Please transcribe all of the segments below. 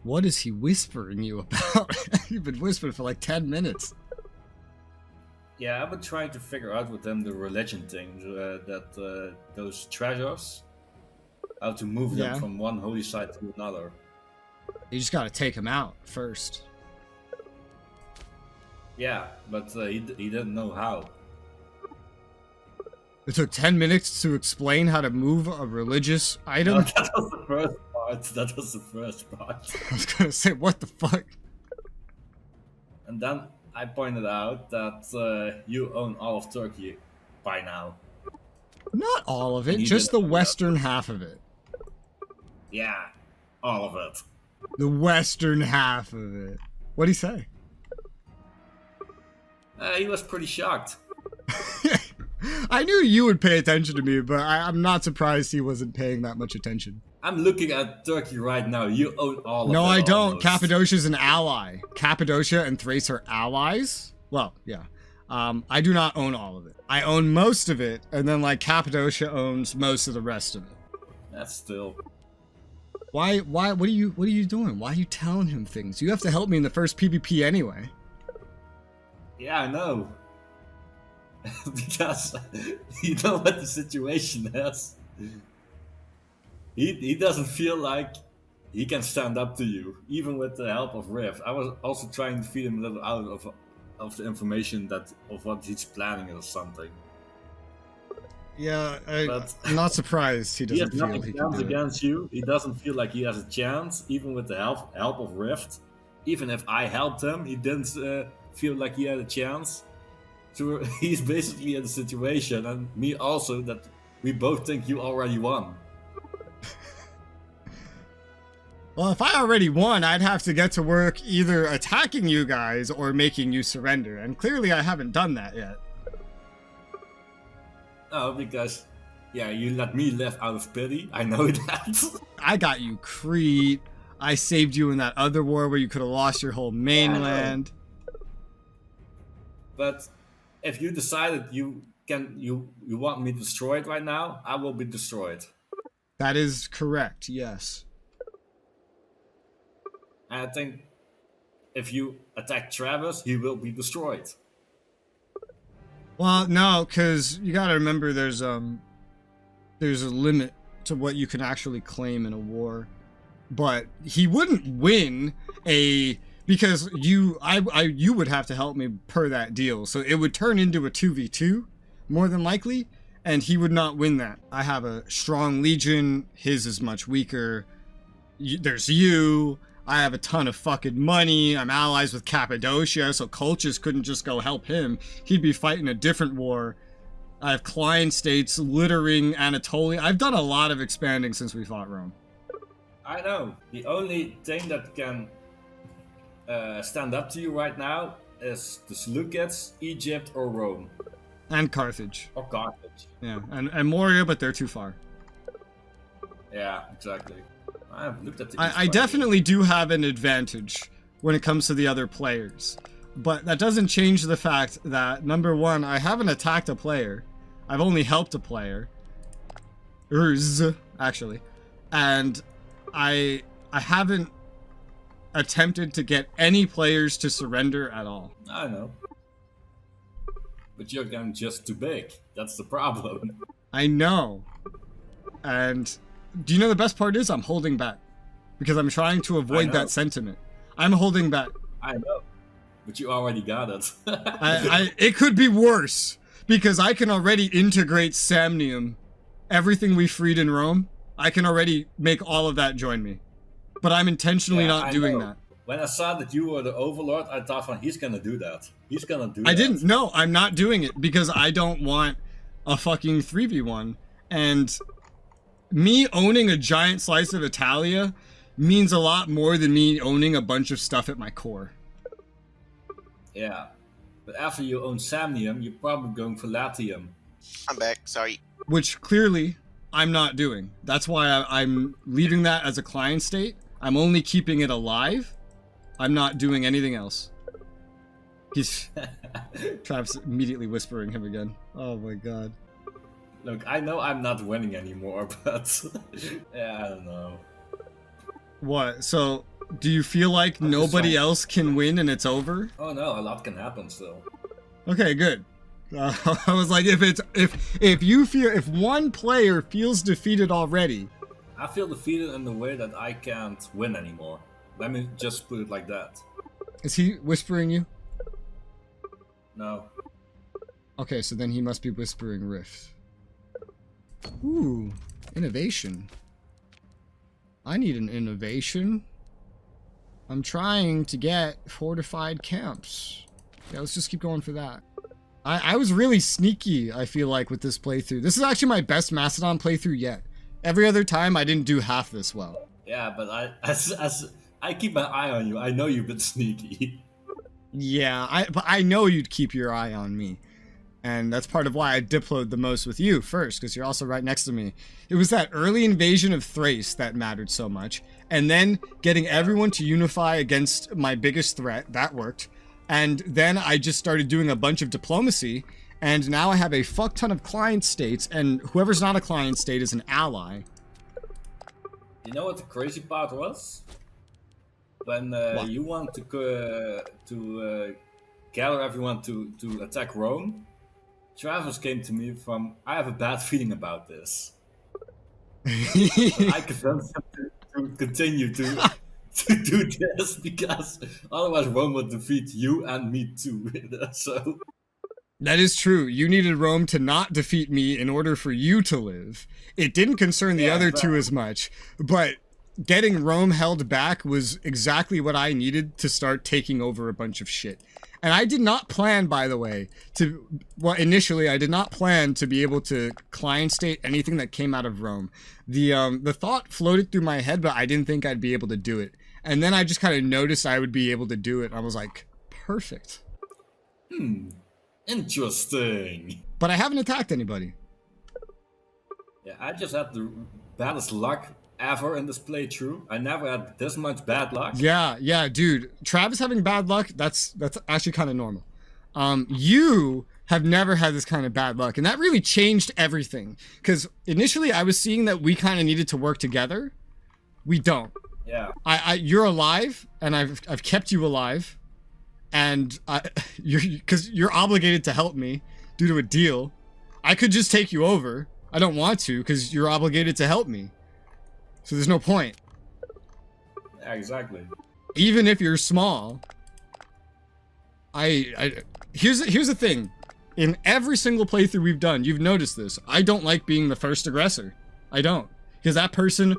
What is he whispering you about? You've been whispering for like 10 minutes. Yeah, I've been trying to figure out with them the religion thing, those treasures, how to move them from one holy site to another. You just gotta take him out first. Yeah, but he didn't know how. It took 10 minutes to explain how to move a religious item? No, that was the first part. That was the first part. I was gonna say, what the fuck? And then I pointed out that you own all of Turkey by now. Not all of it, just the western half of it. Yeah, all of it. The western half of it. What'd he say? He was pretty shocked. I knew you would pay attention to me, but I'm not surprised he wasn't paying that much attention. I'm looking at Turkey right now. You own all of it. No, I don't. Almost. Cappadocia's an ally. Cappadocia and Thrace are allies. Well, yeah. I do not own all of it. I own most of it, and then like Cappadocia owns most of the rest of it. That's still. Why? What are you doing? Why are you telling him things? You have to help me in the first PvP anyway. Yeah, I know. Because you know what the situation is. He doesn't feel like he can stand up to you, even with the help of Rift. I was also trying to feed him a little out of the information of what he's planning or something. Yeah, I'm not surprised he doesn't feel he can do against it. you. He doesn't feel like he has a chance, even with the help of Rift. Even if I helped him, he didn't feel like he had a chance. So he's basically in the situation, and me also, that we both think you already won. Well, if I already won, I'd have to get to work either attacking you guys or making you surrender, and clearly I haven't done that yet. Oh, because, yeah, you let me live out of pity. I know that. I got you Crete. I saved you in that other war where you could have lost your whole mainland. Yeah, but if you decided you want me destroyed right now, I will be destroyed. That is correct, yes. And I think if you attack Travis, he will be destroyed. Well, no, because you gotta remember there's a limit to what you can actually claim in a war. But he wouldn't win because you would have to help me per that deal. So it would turn into a 2v2, more than likely, and he would not win that. I have a strong legion, his is much weaker. There's you. I have a ton of fucking money. I'm allies with Cappadocia, so Colchis couldn't just go help him. He'd be fighting a different war. I have client states littering Anatolia. I've done a lot of expanding since we fought Rome. I know. The only thing that can stand up to you right now is the Seleucids, Egypt, or Rome. And Carthage. Or Carthage. Yeah, and Moria, but they're too far. Yeah, exactly. I've looked at the I definitely do have an advantage when it comes to the other players. But that doesn't change the fact that, number one, I haven't attacked a player. I've only helped a player. Actually. And I haven't attempted to get any players to surrender at all. I know. But you're getting just too big. That's the problem. I know. And do you know the best part is I'm holding back. Because I'm trying to avoid that sentiment. I'm holding back. I know. But you already got it. It could be worse. Because I can already integrate Samnium. Everything we freed in Rome. I can already make all of that join me. But I'm intentionally not doing that. When I saw that you were the Overlord, I thought, he's gonna do that. He's gonna do that. I didn't. No, I'm not doing it because I don't want a fucking 3v1. And me owning a giant slice of Italia means a lot more than me owning a bunch of stuff at my core. Yeah. But after you own Samnium, you're probably going for Latium. I'm back, sorry. Which clearly I'm not doing. That's why I'm leaving that as a client state. I'm only keeping it alive. I'm not doing anything else. He's... Travis immediately whispering him again. Oh my god. Look, I know I'm not winning anymore, but... yeah, I don't know. What? So, Do you feel like I'm just nobody trying- else can win and it's over? Oh no, a lot can happen still. Okay, good. I was like, if one player feels defeated already. I feel defeated in the way that I can't win anymore. Let me just put it like that. Is he whispering you? No. Okay, so then he must be whispering Rift. Ooh, innovation. I need an innovation. I'm trying to get fortified camps. Yeah, let's just keep going for that. I was really sneaky, I feel like, with this playthrough. This is actually my best Macedon playthrough yet. Every other time, I didn't do half this well. Yeah, but I keep my eye on you. I know you've been sneaky. Yeah, but I know you'd keep your eye on me. And that's part of why I diploed the most with you first, because you're also right next to me. It was that early invasion of Thrace that mattered so much. And then getting everyone to unify against my biggest threat, that worked. And then I just started doing a bunch of diplomacy, and now I have a fuck ton of client states, and whoever's not a client state is an ally. You know what the crazy part was? When you want to gather everyone to attack Rome, Travis came to me from, I have a bad feeling about this. I convinced him to continue to do this, because otherwise Rome would defeat you and me too. So that is true. You needed Rome to not defeat me in order for you to live. It didn't concern the other two as much, but getting Rome held back was exactly what I needed to start taking over a bunch of shit. And I did not plan, by the way, initially I did not plan to be able to client state anything that came out of Rome. The thought floated through my head, but I didn't think I'd be able to do it. And then I just kind of noticed I would be able to do it. I was like, perfect. Interesting. But I haven't attacked anybody. Yeah, I just had the baddest luck ever in this playthrough. I never had this much bad luck. Yeah, dude. Travis having bad luck, that's actually kind of normal. You have never had this kind of bad luck, and that really changed everything. Because initially I was seeing that we kind of needed to work together. We don't. Yeah. You're alive, and I've kept you alive, and you're obligated to help me due to a deal. I could just take you over. I don't want to, because you're obligated to help me. So there's no point. Yeah, exactly. Even if you're small, here's the thing. In every single playthrough we've done, you've noticed this. I don't like being the first aggressor. I don't. Because that person,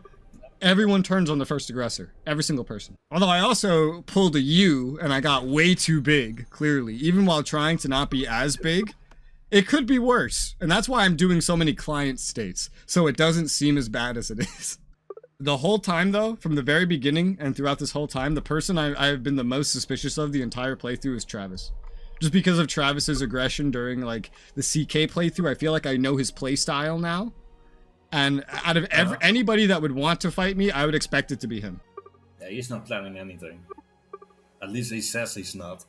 everyone turns on the first aggressor. Every single person. Although I also pulled a U and I got way too big, clearly. Even while trying to not be as big, it could be worse. And that's why I'm doing so many client states. So it doesn't seem as bad as it is. The whole time, though, from the very beginning and throughout this whole time, the person I've been the most suspicious of the entire playthrough is Travis. Just because of Travis's aggression during, like, the CK playthrough, I feel like I know his playstyle now. And out of anybody that would want to fight me, I would expect it to be him. Yeah, he's not planning anything. At least he says he's not.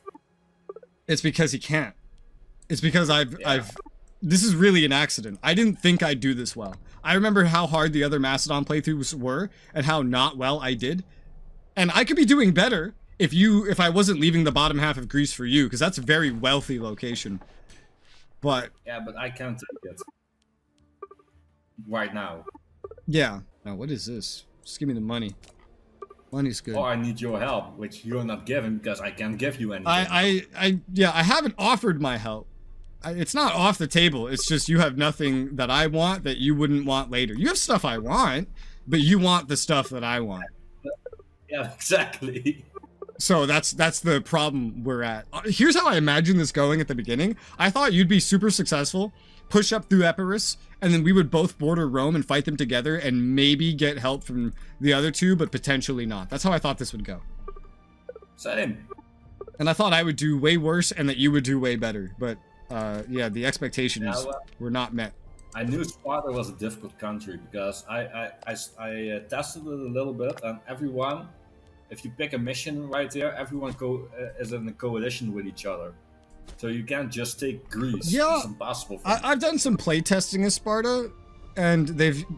It's because he can't. It's because this is really an accident. I didn't think I'd do this well. I remember how hard the other Macedon playthroughs were and how not well I did. And I could be doing better if I wasn't leaving the bottom half of Greece for you, because that's a very wealthy location. But yeah, but I can't take it right now. Yeah. Now what is this? Just give me the money. Money's good. Or I need your help, which you're not giving because I can't give you anything. I haven't offered my help. It's not off the table. It's just you have nothing that I want that you wouldn't want later. You have stuff I want, but you want the stuff that I want. Yeah, exactly. So that's the problem we're at. Here's how I imagine this going at the beginning. I thought you'd be super successful, push up through Epirus, and then we would both border Rome and fight them together and maybe get help from the other two, but potentially not. That's how I thought this would go. Same. And I thought I would do way worse and that you would do way better, but yeah, the expectations were not met. I knew Sparta was a difficult country because I tested it a little bit, and everyone, if you pick a mission right there, everyone is in a coalition with each other. So you can't just take Greece. Yeah, it's impossible. I've done some play testing as Sparta, and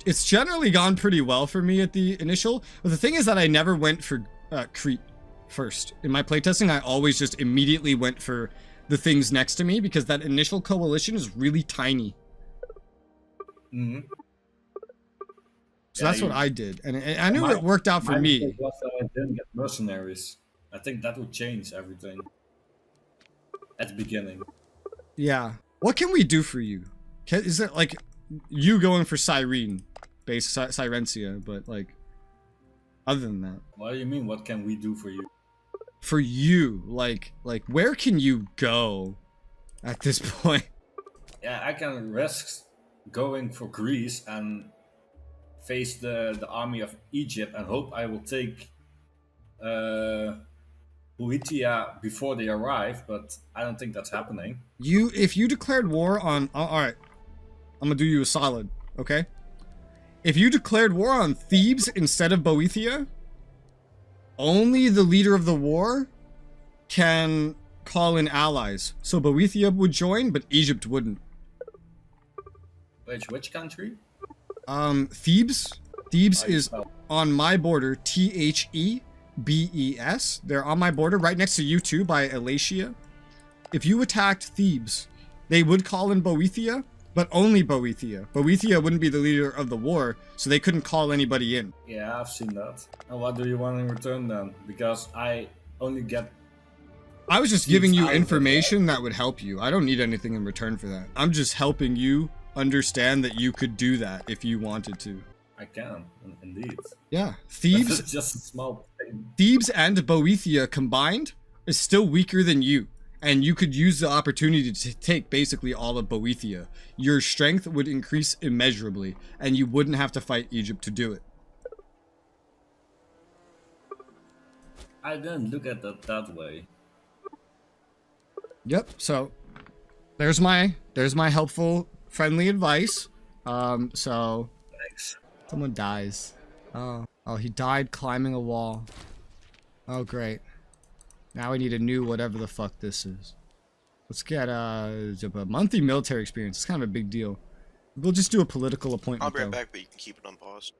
it's generally gone pretty well for me at the initial. But the thing is that I never went for Crete first. In my playtesting, I always just immediately went for the things next to me because that initial coalition is really tiny. Mm-hmm. So that's what I did, and I knew it worked out for me. Was that I didn't get mercenaries. I think that would change everything at the beginning. Yeah. What can we do for you? Is it like you going for Cyrene, base Sirencia, but like other than that? What do you mean? What can we do for you? For you, like where can you go at this point? Yeah, I can risk going for Greece and face the army of Egypt and hope I will take Boeotia before they arrive, but I don't think that's happening. If you declared war on... Alright, I'm gonna do you a solid, okay? If you declared war on Thebes instead of Boeotia, only the leader of the war can call in allies. So Boeotia would join, but Egypt wouldn't. Which country? Thebes. Thebes is on my border, Thebes. They're on my border, right next to you two by Elatia. If you attacked Thebes, they would call in Boeotia, but only Boeotia. Boeotia wouldn't be the leader of the war, so they couldn't call anybody in. Yeah, I've seen that. And what do you want in return then? Because I only get... I was just giving you information that would help you. I don't need anything in return for that. I'm just helping you understand that you could do that if you wanted to. I can, indeed. Yeah, Thebes... It's just a small thing. Thebes and Boeotia combined is still weaker than you. And you could use the opportunity to take basically all of Boeotia. Your strength would increase immeasurably, and you wouldn't have to fight Egypt to do it. I didn't look at that that way. Yep, so there's my helpful, friendly advice. So Thanks. someone dies. Oh, he died climbing a wall. Oh, great. Now we need a new whatever the fuck this is. Let's get a monthly military experience. It's kind of a big deal. We'll just do a political appointment. I'll be right back, but you can keep it on pause.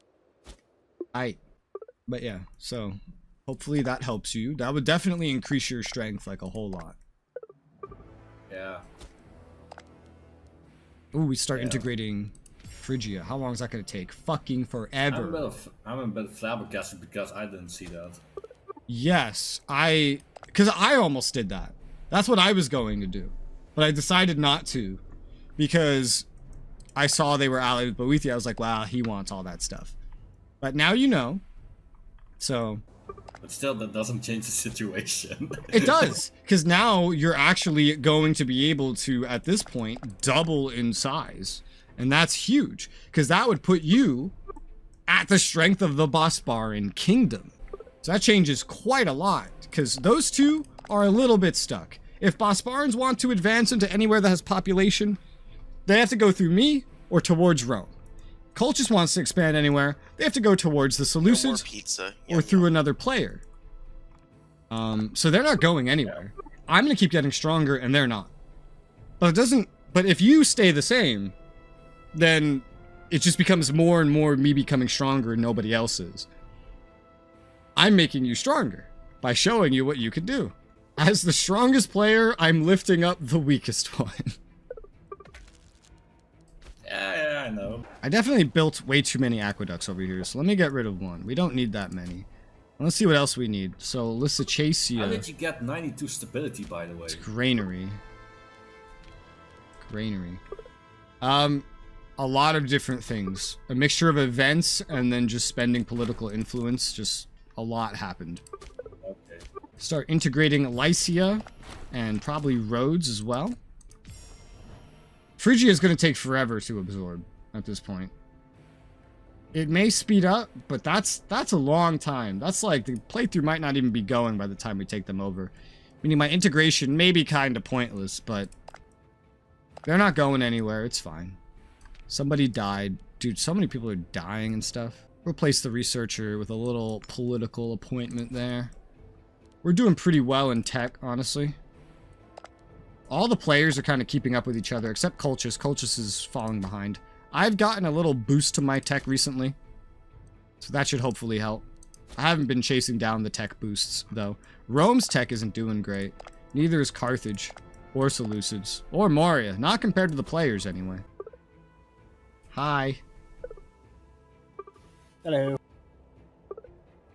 But yeah, so hopefully that helps you. That would definitely increase your strength like a whole lot. Yeah. Ooh, we start integrating Phrygia. How long is that going to take? Fucking forever. I'm a bit flabbergasted because I didn't see that. Yes, because I almost did that. That's what I was going to do. But I decided not to. Because I saw they were allied with Boeotia. I was like, wow, he wants all that stuff. But now you know. So... But still, that doesn't change the situation. It does. Because now you're actually going to be able to, at this point, double in size. And that's huge. Because that would put you at the strength of the Bosbaran Kingdom. So that changes quite a lot, because those two are a little bit stuck. If Bosbarans want to advance into anywhere that has population, they have to go through me or towards Rome. Colchis wants to expand anywhere, they have to go towards the Seleucids or through another player. So they're not going anywhere. I'm going to keep getting stronger and they're not. But if you stay the same, then it just becomes more and more me becoming stronger and nobody else is. I'm making you stronger by showing you what you can do. As the strongest player, I'm lifting up the weakest one. Yeah, I know. I definitely built way too many aqueducts over here, so let me get rid of one. We don't need that many. Let's see what else we need. So, Lysichasia. How did you get 92 stability, by the way? It's granary. A lot of different things. A mixture of events and then just spending political influence. Just a lot happened. Okay. Start integrating Lycia and probably Rhodes as well. Phrygia is going to take forever to absorb at this point. It may speed up, but that's a long time. That's like the playthrough might not even be going by the time we take them over. Meaning my integration may be kind of pointless, but they're not going anywhere. It's fine. Somebody died. Dude, so many people are dying and stuff. Replace the researcher with a little political appointment there. We're doing pretty well in tech, honestly. All the players are kind of keeping up with each other, except Colchis. Colchis is falling behind. I've gotten a little boost to my tech recently, so that should hopefully help. I haven't been chasing down the tech boosts, though. Rome's tech isn't doing great. Neither is Carthage, or Seleucids, or Moria. Not compared to the players, anyway. Hi. Hello.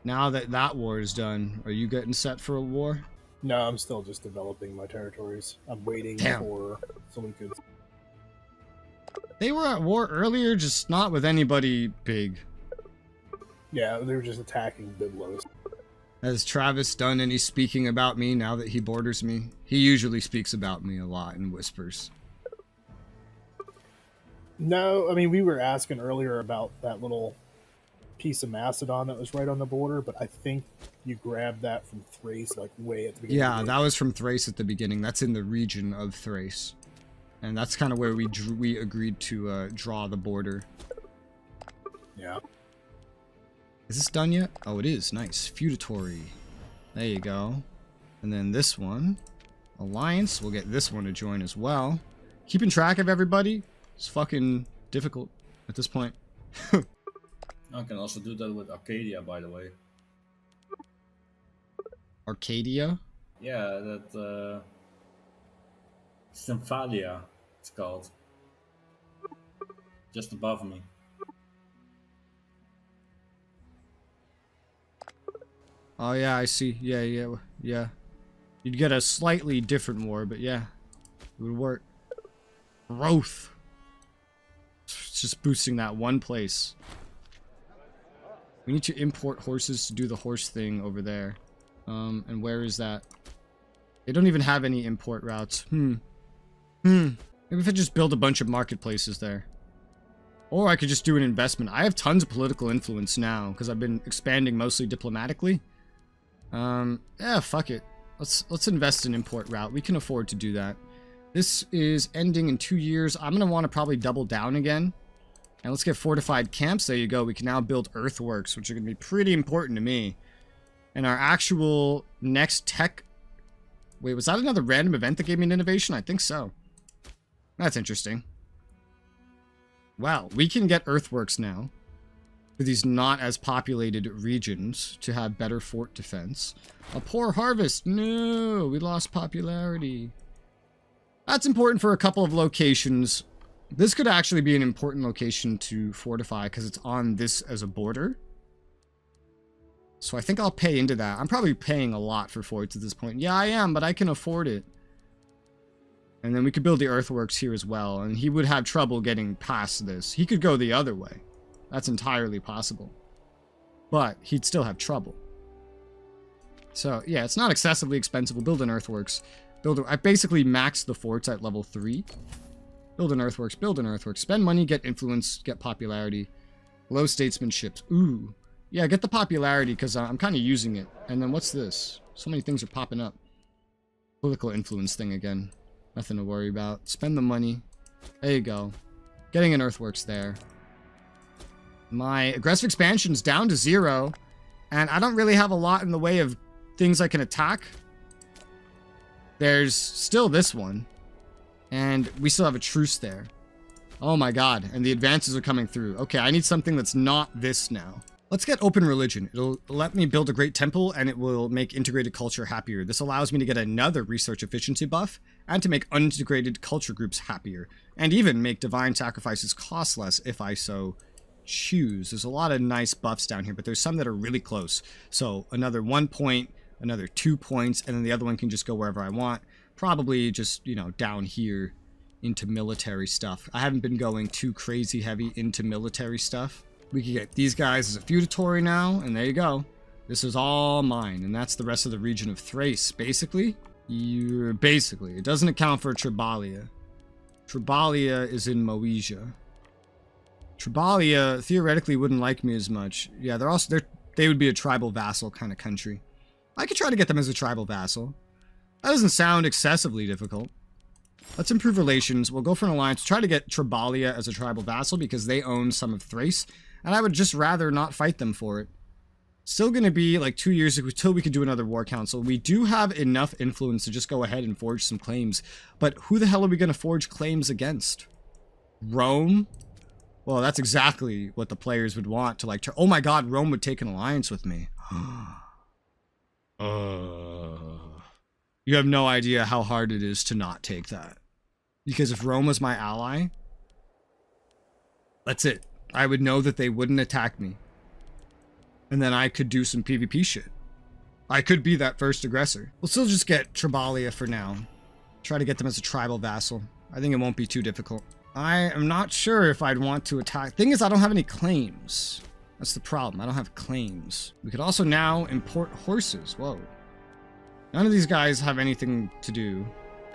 Now that that war is done, are you getting set for a war? No, I'm still just developing my territories. I'm waiting for Seleucids. They were at war earlier, just not with anybody big. Yeah, they were just attacking Byblos. Has Travis done any speaking about me now that he borders me? He usually speaks about me a lot in whispers. No, I mean, we were asking earlier about that little piece of Macedon that was right on the border, but I think you grabbed that from Thrace, like, way at the beginning. Yeah, that was from Thrace at the beginning. That's in the region of Thrace. And that's kind of where we agreed to draw the border. Yeah. Is this done yet? Oh, it is. Nice. Feudatory. There you go. And then this one. Alliance. We'll get this one to join as well. Keeping track of everybody is fucking difficult at this point. I can also do that with Arcadia, by the way. Arcadia? Yeah, that Symphalia, it's called. Just above me. Oh yeah, I see. Yeah. You'd get a slightly different war, but yeah. It would work. Growth. It's just boosting that one place. We need to import horses to do the horse thing over there. And where is that? They don't even have any import routes. Maybe if I just build a bunch of marketplaces there. Or I could just do an investment. I have tons of political influence now, because I've been expanding mostly diplomatically. Yeah, fuck it. Let's invest in import route. We can afford to do that. This is ending in 2 years. I'm going to want to probably double down again. And let's get fortified camps. There you go. We can now build earthworks, which are going to be pretty important to me. And our actual next tech... Wait, was that another random event that gave me an innovation? I think so. That's interesting. Wow, we can get earthworks now for these not as populated regions to have better fort defense. A poor harvest. No, we lost popularity. That's important for a couple of locations. This could actually be an important location to fortify because it's on this as a border. So I think I'll pay into that. I'm probably paying a lot for forts at this point. Yeah, I am, but I can afford it. And then we could build the earthworks here as well. And he would have trouble getting past this. He could go the other way. That's entirely possible. But he'd still have trouble. So, yeah, it's not excessively expensive. We'll build an earthworks. I basically maxed the forts at level 3. Build an earthworks, build an earthworks. Spend money, get influence, get popularity. Low statesmanship. Ooh. Yeah, get the popularity because I'm kind of using it. And then what's this? So many things are popping up. Political influence thing again. Nothing to worry about. Spend the money. There you go. Getting an earthworks there. My aggressive expansion's down to 0. And I don't really have a lot in the way of things I can attack. There's still this one. And we still have a truce there. Oh my god. And the advances are coming through. Okay, I need something that's not this now. Let's get open religion. It'll let me build a great temple and it will make integrated culture happier. This allows me to get another research efficiency buff and to make unintegrated culture groups happier. And even make divine sacrifices cost less if I so choose. There's a lot of nice buffs down here, but there's some that are really close. So another 1 point, another 2 points, and then the other one can just go wherever I want. Probably just, you know, down here into military stuff. I haven't been going too crazy heavy into military stuff. We can get these guys as a feudatory now, and there you go. This is all mine, and that's the rest of the region of Thrace, basically. Basically. It doesn't account for Tribalia. Tribalia is in Moesia. Tribalia theoretically wouldn't like me as much. Yeah, they would be a tribal vassal kind of country. I could try to get them as a tribal vassal. That doesn't sound excessively difficult. Let's improve relations. We'll go for an alliance. Try to get Tribalia as a tribal vassal because they own some of Thrace. And I would just rather not fight them for it. Still going to be like 2 years until we could do another war council. We do have enough influence to just go ahead and forge some claims. But who the hell are we going to forge claims against? Rome? Well, that's exactly what the players would want to like. Oh my God, Rome would take an alliance with me. You have no idea how hard it is to not take that. Because if Rome was my ally, that's it. I would know that they wouldn't attack me. And then I could do some PvP shit. I could be that first aggressor. We'll still just get Tribalia for now. Try to get them as a tribal vassal. I think it won't be too difficult. I am not sure if I'd want to attack. Thing is, I don't have any claims. That's the problem. I don't have claims. We could also now import horses. Whoa. None of these guys have anything to do.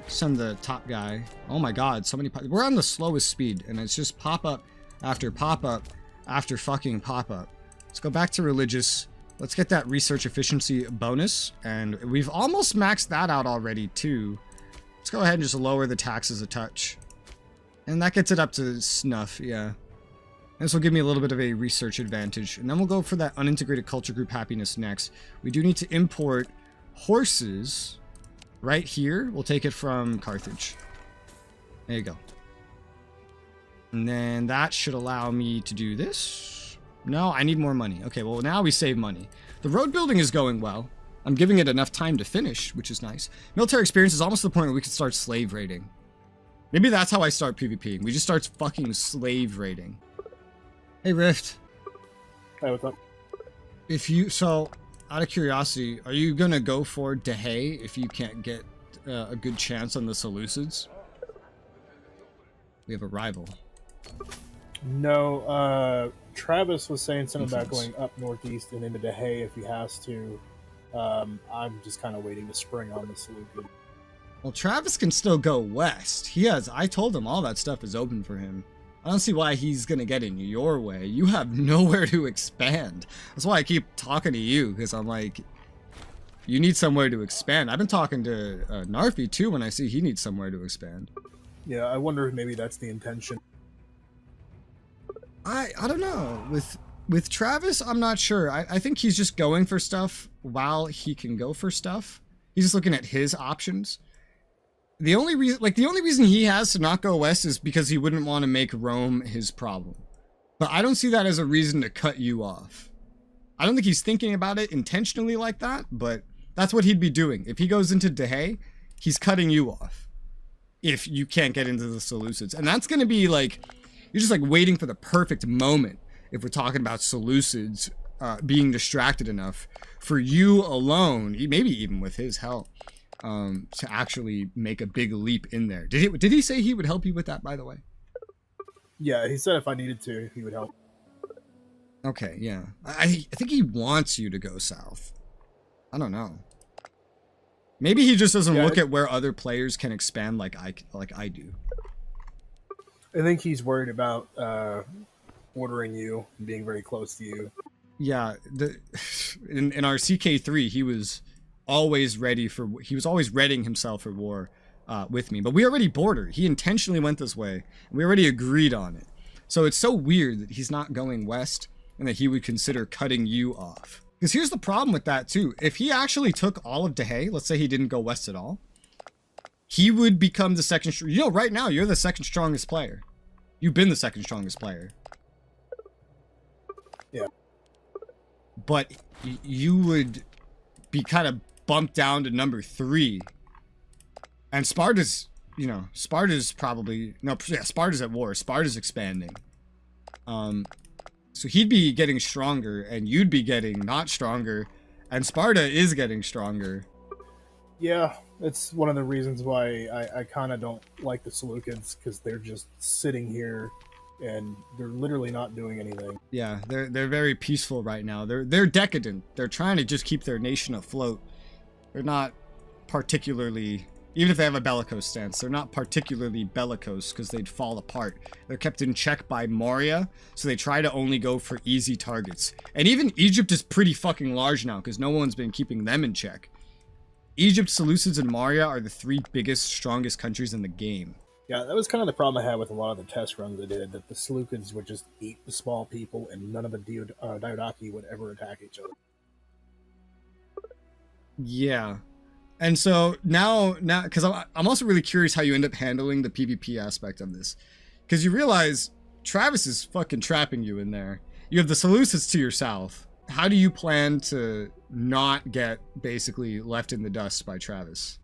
Send the top guy. Oh my God, so many. We're on the slowest speed, and it's just pop-up after pop-up after fucking pop-up. Let's go back to religious. Let's get that research efficiency bonus, and we've almost maxed that out already too. Let's go ahead and just lower the taxes a touch. And that gets it up to snuff, yeah. This will give me a little bit of a research advantage. And then we'll go for that unintegrated culture group happiness next. We do need to import horses right here. We'll take it from Carthage. There you go. And then that should allow me to do this. No, I need more money. Okay, well now we save money. The road building is going well. I'm giving it enough time to finish, which is nice. Military experience is almost to the point where we can start slave raiding. Maybe that's how I start PvP. We just start fucking slave raiding. Hey, Rift. Hey, what's up? If you, so, out of curiosity, are you gonna go for Dehay if you can't get a good chance on the Seleucids? We have a rival. No, Travis was saying something about going up northeast and into Dehay if he has to. I'm just kind of waiting to spring on the Seleucid. Well, Travis can still go west. He has, I told him all that stuff is open for him. I don't see why he's gonna get in your way. You have nowhere to expand. That's why I keep talking to you, because I'm like, you need somewhere to expand. I've been talking to Narfi too when I see he needs somewhere to expand. Yeah, I wonder if maybe that's the intention. I don't know. With Travis, I'm not sure. I think he's just going for stuff while he can go for stuff. He's just looking at his options. The only reason he has to not go west is because he wouldn't want to make Rome his problem. But I don't see that as a reason to cut you off. I don't think he's thinking about it intentionally like that, but that's what he'd be doing. If he goes into Dehay, he's cutting you off. If you can't get into the Seleucids. And that's going to be like, you're just like waiting for the perfect moment. If we're talking about Seleucids being distracted enough for you alone, maybe even with his help, to actually make a big leap in there. Did he say he would help you with that, by the way? Yeah, he said if I needed to, he would help. Okay, yeah. I think he wants you to go south. I don't know. Maybe he just doesn't look at where other players can expand like I do. I think he's worried about ordering you and being very close to you. Yeah, in our CK3, he was always ready for. He was always readying himself for war with me. But we already bordered. He intentionally went this way, and we already agreed on it. So it's so weird that he's not going west, and that he would consider cutting you off. Because here's the problem with that too. If he actually took all of Dehay, let's say he didn't go west at all, he would become the second. You know, right now you're the second strongest player. You've been the second strongest player. Yeah. But you would be kind of bumped down to number 3. And Sparta's, you know, Sparta's probably, no, yeah, Sparta's at war. Sparta's expanding. So he'd be getting stronger, and you'd be getting not stronger, and Sparta is getting stronger. Yeah, it's one of the reasons why I kind of don't like the Seleucids, because they're just sitting here and they're literally not doing anything. Yeah, they're very peaceful right now. They're decadent. They're trying to just keep their nation afloat. They're not particularly, even if they have a bellicose stance, they're not particularly bellicose because they'd fall apart. They're kept in check by Moria, so they try to only go for easy targets. And even Egypt is pretty fucking large now because no one's been keeping them in check. Egypt, Seleucids, and Moria are the 3 biggest, strongest countries in the game. Yeah, that was kind of the problem I had with a lot of the test runs I did, that the Seleucids would just eat the small people and none of the Diadochi would ever attack each other. Yeah. And so now, because I'm also really curious how you end up handling the PvP aspect of this. Because you realize Travis is fucking trapping you in there. You have the Seleucids to your south. How do you plan to not get basically left in the dust by Travis?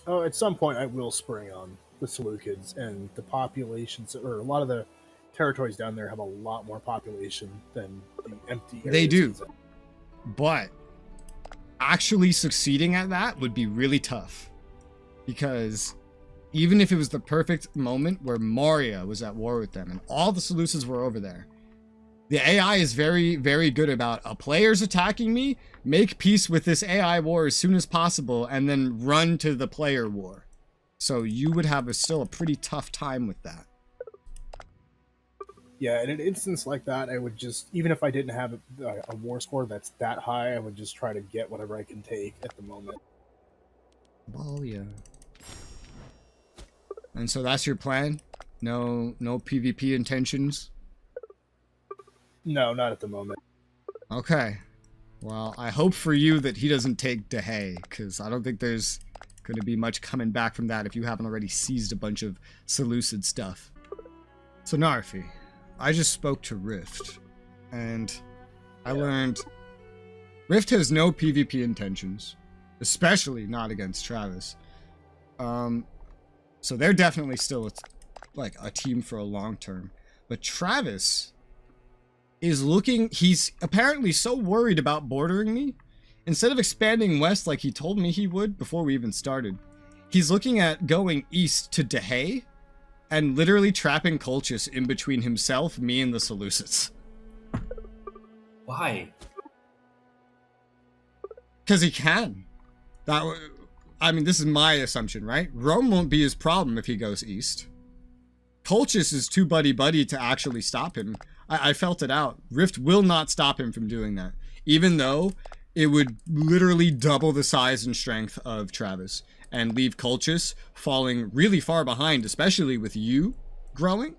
Oh, at some point I will spring on the Seleucids, and the populations, or a lot of the territories down there have a lot more population than the empty areas. They do. But actually succeeding at that would be really tough. Because even if it was the perfect moment where Moria was at war with them and all the Seleucids were over there, the AI is very, very good about a player's attacking me, make peace with this AI war as soon as possible, and then run to the player war. So you would have still a pretty tough time with that. Yeah, in an instance like that, I would just, even if I didn't have a war score that's that high, I would just try to get whatever I can take at the moment. Oh, yeah. And so that's your plan? No PvP intentions? No, not at the moment. Okay. Well, I hope for you that he doesn't take Dehay, because I don't think there's going to be much coming back from that if you haven't already seized a bunch of Seleucid stuff. So, Narfi, I just spoke to Rift, and I learned Rift has no PvP intentions, especially not against Travis. So they're definitely still like a team for a long term. But Travis is he's apparently so worried about bordering me. Instead of expanding west like he told me he would before we even started, he's looking at going east to Dehay and literally trapping Colchis in between himself, me, and the Seleucids. Why? Because he can. I mean, this is my assumption, right? Rome won't be his problem if he goes east. Colchis is too buddy-buddy to actually stop him. I felt it out. Rift will not stop him from doing that, even though it would literally double the size and strength of Travis and leave Colchis falling really far behind, especially with you growing.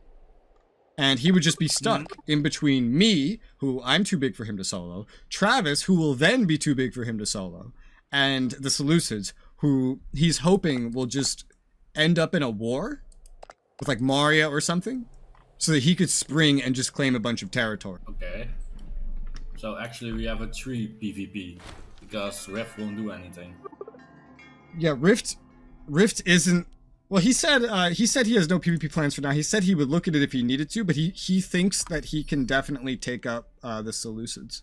And he would just be stuck in between me, who I'm too big for him to solo, Travis, who will then be too big for him to solo, and the Seleucids, who he's hoping will just end up in a war with like Moria or something, so that he could spring and just claim a bunch of territory. Okay. So actually we have a 3 PvP, because Ref won't do anything. Yeah, Rift isn't... Well, he said he has no PvP plans for now. He said he would look at it if he needed to, but he thinks that he can definitely take up the Seleucids.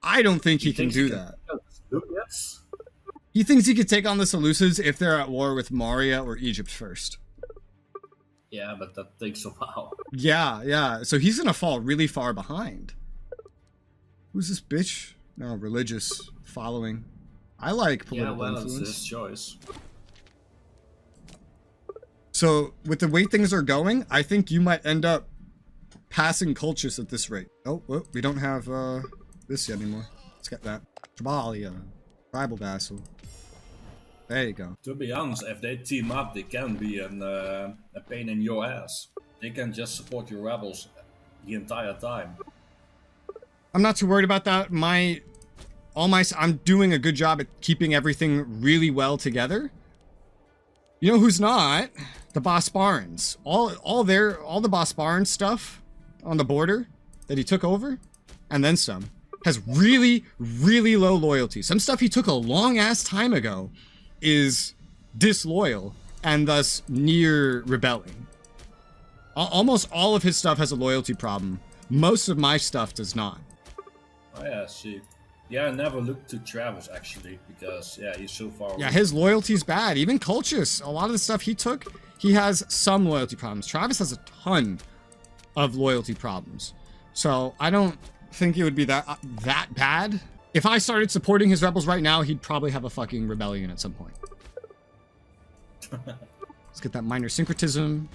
I don't think he can do that. Yes. He thinks he could take on the Seleucids if they're at war with Moria or Egypt first. Yeah, but that takes a while. Yeah. So he's gonna fall really far behind. Who's this bitch? No, religious following. I like political influence. It's his choice. So with the way things are going, I think you might end up passing Colchis at this rate. Oh, well, we don't have this yet anymore. Let's get that. Trabalia, tribal vassal. There you go. To be honest, if they team up, they can be a pain in your ass. They can just support your rebels the entire time. I'm not too worried about that. I'm doing a good job at keeping everything really well together. You know who's not? The Bosparans. All the Bosparan stuff on the border that he took over, and then some, has really, really low loyalty. Some stuff he took a long ass time ago is disloyal and thus near rebelling. Almost all of his stuff has a loyalty problem. Most of my stuff does not. Oh yeah, see. Yeah, I never looked to Travis actually, because yeah, he's so far away. Yeah, his loyalty's bad. Even Colchis, a lot of the stuff he took, he has some loyalty problems. Travis has a ton of loyalty problems. So I don't think it would be that bad. If I started supporting his rebels right now, he'd probably have a fucking rebellion at some point. Let's get that minor syncretism.